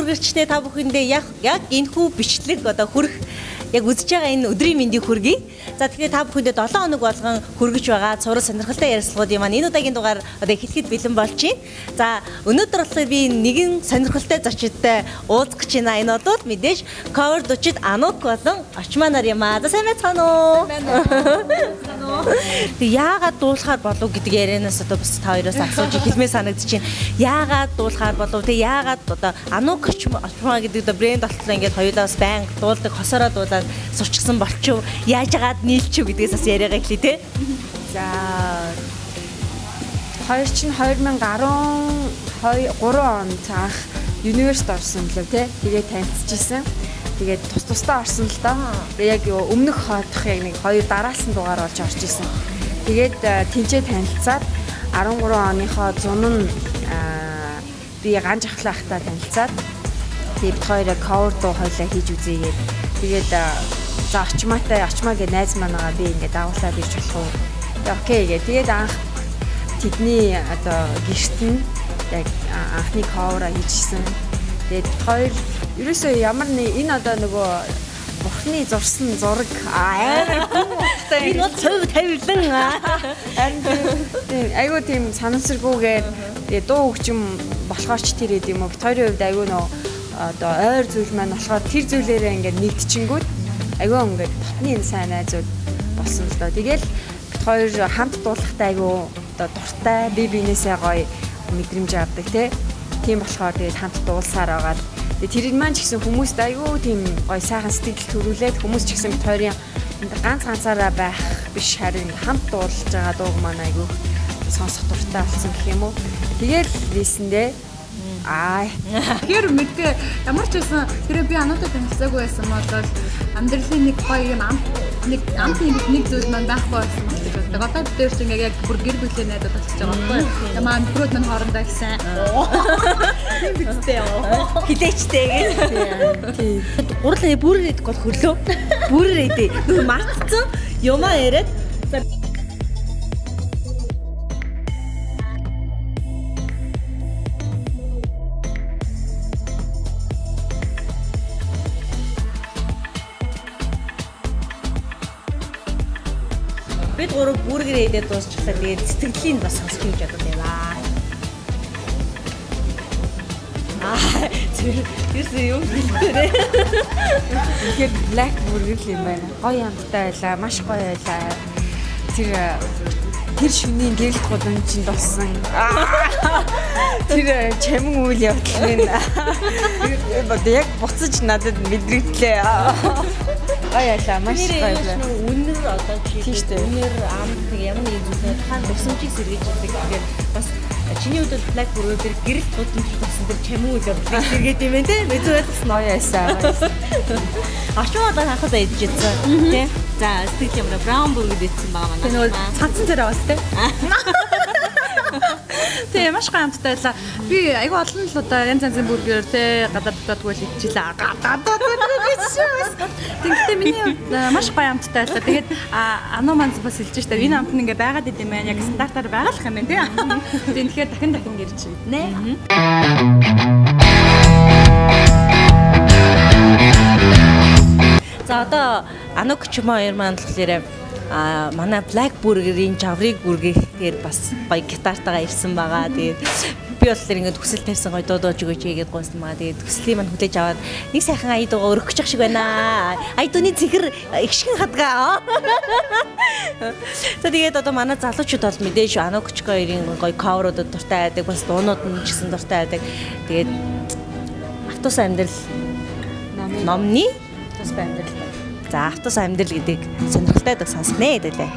бүргэрчтэй та бүхэндээ яг энэхүү бичлэг одоо хүрэх яг үзэж байгаа энэ өдрийн мэндийг хүргэе. За тэгэхээр та бүхэндээ 7 хоног болгон хүргэж байгаа цуврал сонирхолтой ярилцлагуудын маань энэ удаагийн дугаар одоо эхлэхэд бэлэн болж байна. За өнөөдөр болохоор би нэгэн сонирхолтой зочдтой уулзах гэж байна. Энэ бол мэдээж cover дучид Анук болон очмаа нар юм аа. За сайн байцгаана уу? Тэг яагаад дуулахаар болов гэдэг ярианаас одоо бас та хоёроос асууж хэлмээ санагдаж байна. Яагаад дуулахаар болов? Тэг яагаад одоо Анук очмаа гэдэг одоо брэнд болтлоо ингээд хоёулаас байнга дуулдаг хосороо дуулаад сурчсан болчих. Яаж яагаад нийлчих гэдгээс бас яриагаа эхлэе те. За хоёр чинь 2013 он цаах Universe орсон лөө те. Тэгээд танилцчихсан. Тэгээд тусдаа орсон л доо. Яг өмнөх хоодох яг нэг хоёр дараалсан дугаар болж орж исэн. Тэгээд тэнцээ танилцаад 13 оныхоо зун нь би ганж ахлаахтаа танилцаад тэгээд хоёроо cover дуу хойлоо хийж үзээгээд тэгээд за очмаа гэж найз манаага би ингээд дагуулад ирж болох уу. Окей гээ. Тэгээд анх тэдний одоо гэрт нь яг анхны cover хийжсэн. Тэгээд хоёр ерөөсөө ямар нэг энэ одоо нөгөө бурхны зурсан зураг амар гүнтэй. Энэ бол цөв тавилан. Харин айгуу тийм санамсаргүйгээр тэгээд дуу хөгжим болохоор ч тэр юм уу. Хоёрын хувьд айгуу нөө одоо ойр зүйл маань болохоор тэр зүйлээрээ ингээд нэгдчихэнгүүт айгуу ингээд дотны энэ сайн найзууд болсон л доо. Тэгэл хоёр хамт дуулахтай айгуу одоо дуртай бинээсээ гоё мэдрэмж авдаг тийм болохоор тэгээд хамт дуулсаар байгаа. Тэгээд тэр маань ч гэсэн хүмүүст айгуу тийм гоё сайхан сэтгэл төрүүлээд хүмүүс ч гэсэн бид хоёрын ганцаараа байх биш харин хамт дуулж байгаа дууг маань айгуу сонсох дуртай болсон гэх юм уу. Тэгэл лээсэндээ тэгэхээр мэдээ ямар ч байсан тэр би Ануудад танилцаагүй байсан бол амьдралын нэг гоё юм нэг зүйл маань байхгүй байсан гэж боддог. Одоо бид дээр чинь яг бүр гэр бүлийн найзууд болчихж байгаа байхгүй юу? Ямаа нөхрүүд маань хоорондоо ихсэн. Тийм бидтэй яа. Хилээчтэй гэж. Тийм. Гурлаа бүрээр идэх бол хөрлөө. Бүрээр идэ. Нөө мартцсан юмаа яриад бид гурав бүргэр идээд дуусчихлаа. Тэгээд сэтгэлийн бас сонсч хийж чаддаг яваа. Тэр юм хэлээрээ. Тэгэхээр black burger л юм байна. Гоё амттай байлаа, маш гоё байлаа. Тэр шөнийн гэрэлт голон чинь болсон. Тэр чамин үйл явдал минь. Яг буцаж надад мэдрэгдлээ. Баярлаа, маш баярлаа. Үнэр одоо жишээ үнэр амт ямар нэг зүйлээр хаан тусамжийг сэргийж ирдэг. Тэгэхээр бас чиний хувьд black burger гэрэлт голон болсон тэр чамин үйл явдал сэргээд юм байна те. Мэдээ байсан ноё ясаа. Ашуу одоо хахад идчихсэн тий. За сэтгэл юмраа brown burger идсэн байгаа манай. Тэр нөгөө цадсан царай бас тий. Тэ маш гоё амттай байлаа. Би айгүй олон л одоо янз янзын бүргээр те гадаад дотоодгүй л идчихлээ. Гадаад гэсэн. Тэгвэл миний маш гоё амттай байлаа. Тэгээд Ану маань бас хэлж штэ энэ амт нь ингээ байгаад идэм байх яг стандартаар байгалах юм байна те. Тэгэхээр дахин ирж иднэ. За одоо Анук чимээ хоёр маань болохоор манай black burger-ийн жаврыг бүргээхээр бас гоё гитартайгаа ирсэн байгаа. Тэгээд би болохоор ингээд хүсэл тавьсан гоё дуудаж өгөөч гэгээд гойсон байгаа. Тэгээд хүслийг маань хүлээж аваад нэг сайхан ая дуугаа өргөх гэж шиг байна. Ая дууны цэгэр ихшгэн хадгаа. За тэгээд одоо манай залуучууд бол мэдээж Анук хоёрын гоё cover-уудад дуртай байдаг. Бас дуунууд нь ч гэсэн дуртай байдаг. Тэгээд автобус амьдрал номны автобус амьдрал. За автобус амьдрал гэдэг сонирхолтой дэг сонсноо хэлээ.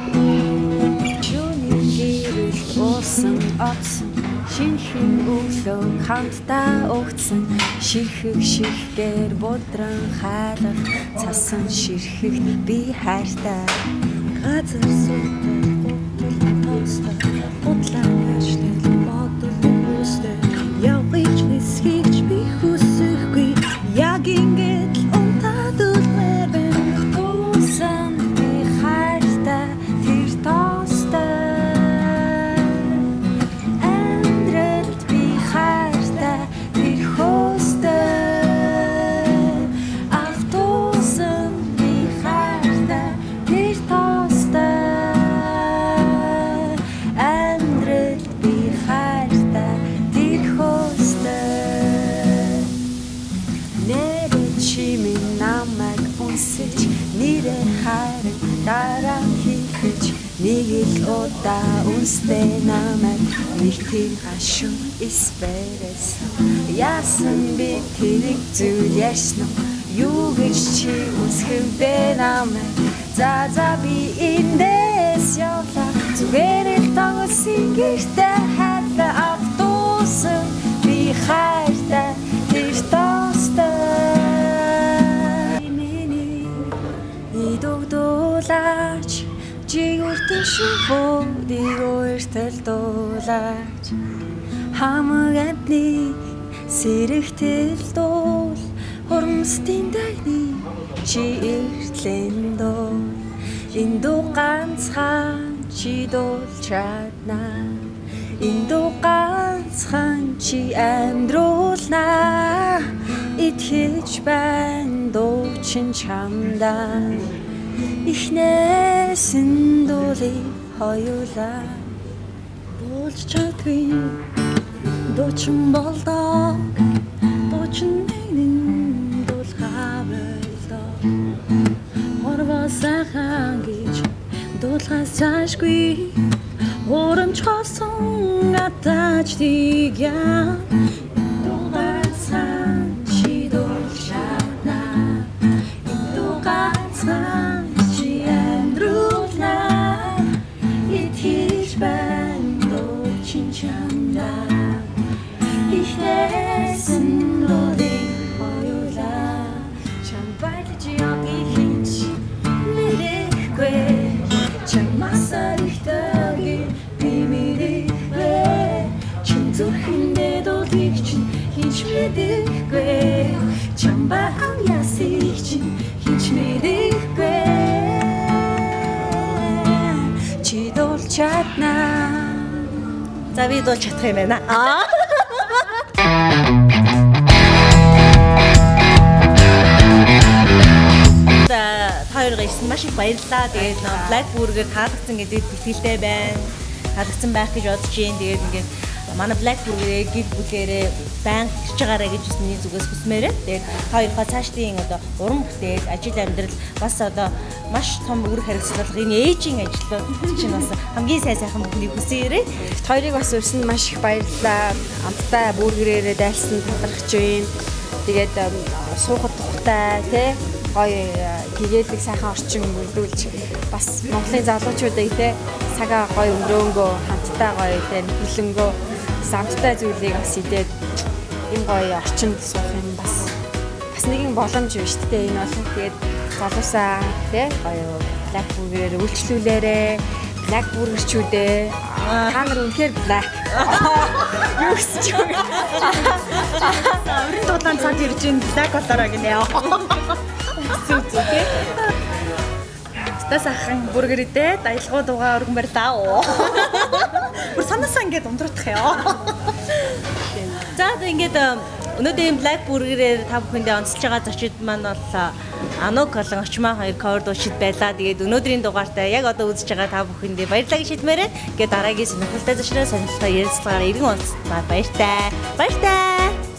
Уусан оцсон шинхэн өглөө хамтдаа өгцөн ширхэг ширхгээр будран хайлах цасан ширхэгт би хайртай газар суудаг гутал бодлоо аштай бодол үстэй явж нисгийч би хүсэхгүй яг ингэж унтаад There Нэрэ чимийн намайг үнсэж нэрэ хайр дараа хийхэж нэг л удаа үнстэй намайг нэг тийм гашуун эсбэрээс яасан би тэрэг зүйл ярьсан юу гэж чи үнсэхвэ намайг за би эндээс явлаа зүгээр л тоглосон гэртээ хайрлаа автобусан би хайртай тэр тостой миний идогдуулаач жигүүртэн шүбүүдийг өөртөл дуулаач хамаг амтны сэрэгтэл дуул хурамстын дайны чи эртлэн дуул энэ дуу ганцхан чи дуулж чаднаа энэ дуу ганцхан чи амьдруулнаа итгэж байна дуу чин чамдаа ихнээсэн дуулыг хоёулаа болж чадгүй дуучин болдог дуучин нэгэн дуулахаа болдог хорвосахан гэж дуулахаас цаашгүй урамч хосон атаж тигя дуугацхан чи дуулж чаднаа дуугацхан чи амьдруулнаа итгэж байна дуучин чамдаа ихнээсэн дуулыг хоёулаа чам байлж явъя хинч мэдэхгүй чамасаар ихтэйг би мэдэхгүй чин зүрхэндээ дуулыг чин хинч мэдэхгүй чам бахан ясыг чин хинч мэдэхгүй чи дуулж чаднаа за би дуулж чадах юм байна Хоёроо ирсэн маш их баярлалаа. Тэгээд Black Burger таалагдсан гэдэгт итгэлтэй байна. Таалагдсан байх гэж бодож байна. Тэгээд ингээд манай Black Burger-ийг гэр бүлээрээ байнга ирж байгаарай гэж миний зүгээс хүсмээрээ. Тэгээд хоёроо цаашдын одоо уран бүтээл, ажил амьдрал бас одоо маш том үр хариуцлага энэ ээжийн ажлууд чинь бас хамгийн сайхан бүхнийг хүсээрээ. Хоёрыг бас өрсөнд маш их баярлалаа. Амттай бүргэрээрээ дайлсан талархаж байна. Тэгээд суухад тухтай тий гоё гэгээлэг сайхан орчин бүрдүүлж бас Монголын залуучуудыг те цагаа гоё өнгөрөөнгөө хамтдаа гоё те хүлэнгөө самттай зүйлийг бас идээд энэ гоё орчинд суух юм бас нэгэн боломж биш те энэ бол тэгээд залуусаа те гоё Black Burger-ээр үйлчлүүлээрээ Black Burger-чүүдээ та нар үнэхээр Black юу гэсэн ч юм өрн дулаан цаад ирж ин Black болоороо гинэ зүг тий. Тасахан бургер идэ даялгуу дуугаа өргөн барьлаа. Бүр санаасаа ингээд ундрах ёо. За ингээд өнөөдөр Black Burger-ээр та бүхэндээ онцолж байгаа зочид маань бол Анук болон Очмаа хоёр cover дуушид байлаа. Тэгээд өнөөдрийн дугаартай яг одоо үзэж байгаа та бүхэндээ баярлалаа гэж хэлмээрээ. Тэгээд дараагийн сонирхолтой зочноор сонирхолтой ярилцлагаараа иргэн уулзсаар баяртай. Баяртай.